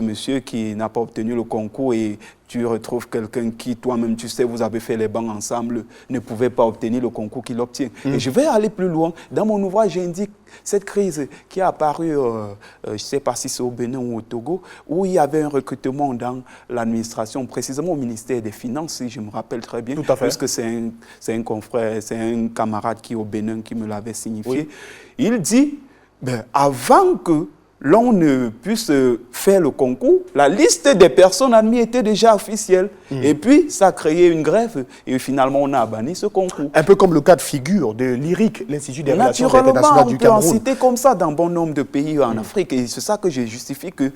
monsieur qui n'a pas obtenu le concours et tu retrouves quelqu'un qui, toi-même, tu sais, vous avez fait les bancs ensemble, ne pouvait pas obtenir le concours qu'il obtient. Et je vais aller plus loin. Dans mon ouvrage, j'indique cette crise qui est apparue, je ne sais pas si c'est au Bénin ou au Togo, où il y avait un recrutement dans l'administration, précisément au ministère des Finances, si je me rappelle très bien. Tout à fait. Parce que c'est un confrère, c'est un camarade qui est au Bénin qui me l'avait signifié. Oui. Il dit, avant que l'on ne puisse faire le concours, la liste des personnes admises était déjà officielle. Et puis, ça a créé une grève. Et finalement, on a banni ce concours. Un peu comme le cas de figure de l'IRIC, l'Institut des Relations Internationales du Cameroun. Naturellement, on peut en citer comme ça dans bon nombre de pays en Afrique. Et c'est ça que je justifie que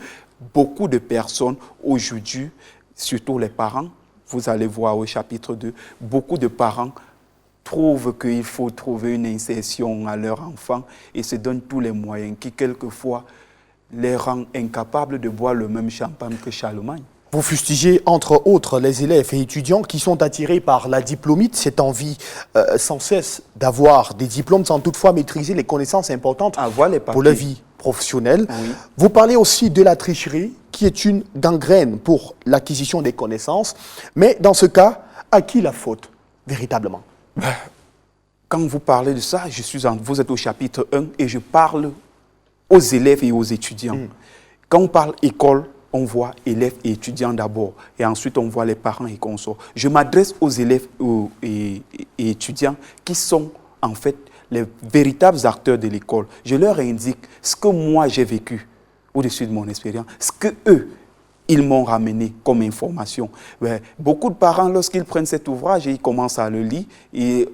beaucoup de personnes aujourd'hui, surtout les parents, vous allez voir au chapitre 2, beaucoup de parents trouvent qu'il faut trouver une insertion à leur enfant et se donnent tous les moyens qui, quelquefois, les rend incapables de boire le même champagne que Charlemagne. Vous fustigez, entre autres, les élèves et étudiants qui sont attirés par la diplômite, cette envie sans cesse d'avoir des diplômes sans toutefois maîtriser les connaissances importantes pour la vie professionnelle. Oui. Vous parlez aussi de la tricherie, qui est une gangrène pour l'acquisition des connaissances. Mais dans ce cas, à qui la faute, véritablement? Quand vous parlez de ça, vous êtes au chapitre 1 et je parle aux élèves et aux étudiants. Quand on parle école, on voit élèves et étudiants d'abord, et ensuite on voit les parents et consorts. Je m'adresse aux élèves et étudiants qui sont en fait les véritables acteurs de l'école. Je leur indique ce que moi j'ai vécu au-dessus de mon expérience, ce que eux, ils m'ont ramené comme information. Beaucoup de parents, lorsqu'ils prennent cet ouvrage et ils commencent à le lire, et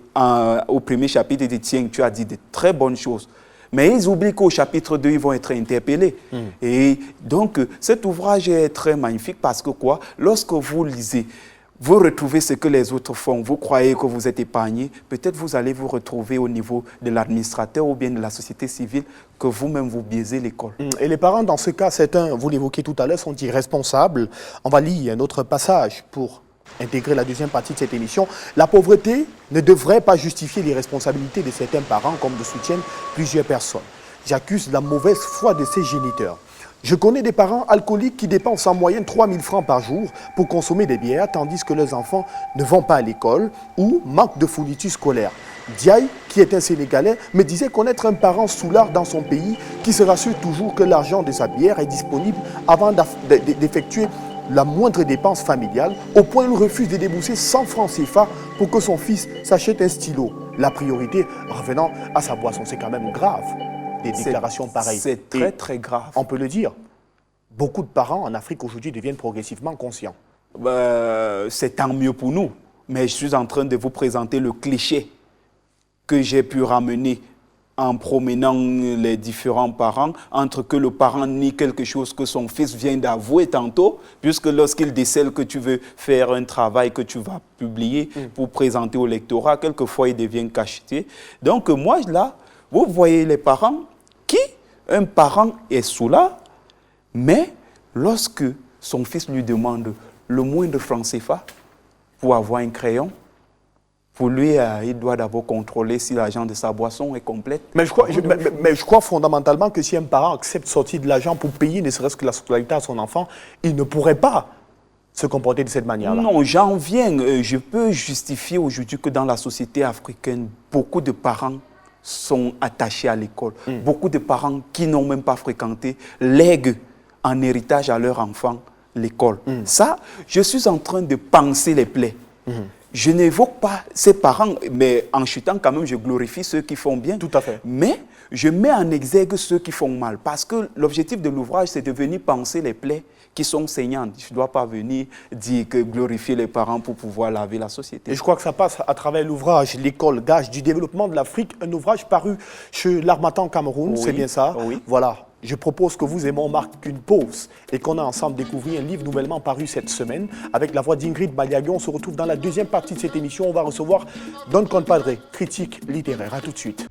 au premier chapitre, ils disent, tiens, tu as dit de très bonnes choses. Mais ils oublient qu'au chapitre 2, ils vont être interpellés. Et donc, cet ouvrage est très magnifique parce que quoi? Lorsque vous lisez, vous retrouvez ce que les autres font, vous croyez que vous êtes épargné, peut-être vous allez vous retrouver au niveau de l'administrateur ou bien de la société civile, que vous-même vous biaisez l'école. Et les parents, dans ce cas, certains, vous l'évoquez tout à l'heure, sont irresponsables. On va lire un autre passage pour intégrer la deuxième partie de cette émission. La pauvreté ne devrait pas justifier l'irresponsabilité de certains parents, comme le soutiennent plusieurs personnes. J'accuse la mauvaise foi de ces géniteurs. Je connais des parents alcooliques qui dépensent en moyenne 3 000 francs par jour pour consommer des bières, tandis que leurs enfants ne vont pas à l'école ou manquent de fournitures scolaires. Diaye, qui est un Sénégalais, me disait connaître un parent soulard dans son pays qui se rassure toujours que l'argent de sa bière est disponible avant d'effectuer la moindre dépense familiale, au point où il refuse de débourser 100 francs CFA pour que son fils s'achète un stylo. La priorité revenant à sa boisson, c'est quand même grave, des déclarations pareilles. C'est très, très grave. On peut le dire, beaucoup de parents en Afrique aujourd'hui deviennent progressivement conscients. C'est tant mieux pour nous, mais je suis en train de vous présenter le cliché que j'ai pu ramener en promenant les différents parents, entre que le parent nie quelque chose que son fils vient d'avouer tantôt, puisque lorsqu'il décèle que tu veux faire un travail que tu vas publier pour présenter au lectorat, quelquefois il devient cacheté. Donc moi, là, vous voyez les parents qui, un parent est soulard, mais lorsque son fils lui demande le moindre franc CFA pour avoir un crayon, pour lui, il doit d'abord contrôler si l'argent de sa boisson est complète. Mais je crois fondamentalement que si un parent accepte de sortir de l'argent pour payer ne serait-ce que la scolarité à son enfant, il ne pourrait pas se comporter de cette manière-là. Non, j'en viens. Je peux justifier aujourd'hui que dans la société africaine, beaucoup de parents sont attachés à l'école. Beaucoup de parents qui n'ont même pas fréquenté lèguent en héritage à leur enfant l'école. Ça, je suis en train de panser les plaies. Je n'évoque pas ces parents, mais en chutant quand même, je glorifie ceux qui font bien. Tout à fait. Mais je mets en exergue ceux qui font mal, parce que l'objectif de l'ouvrage, c'est de venir panser les plaies qui sont saignantes. Je ne dois pas venir dire que glorifier les parents pour pouvoir laver la société. Et je crois que ça passe à travers l'ouvrage « L'école, gage du développement de l'Afrique », un ouvrage paru chez l'Harmattan Cameroun, c'est bien ça? Oui. Voilà. Je propose que vous et moi marquent une pause et qu'on a ensemble découvert un livre nouvellement paru cette semaine avec la voix d'Ingrid Baliago. On se retrouve dans la deuxième partie de cette émission. On va recevoir Don Compadre, critique littéraire. À tout de suite.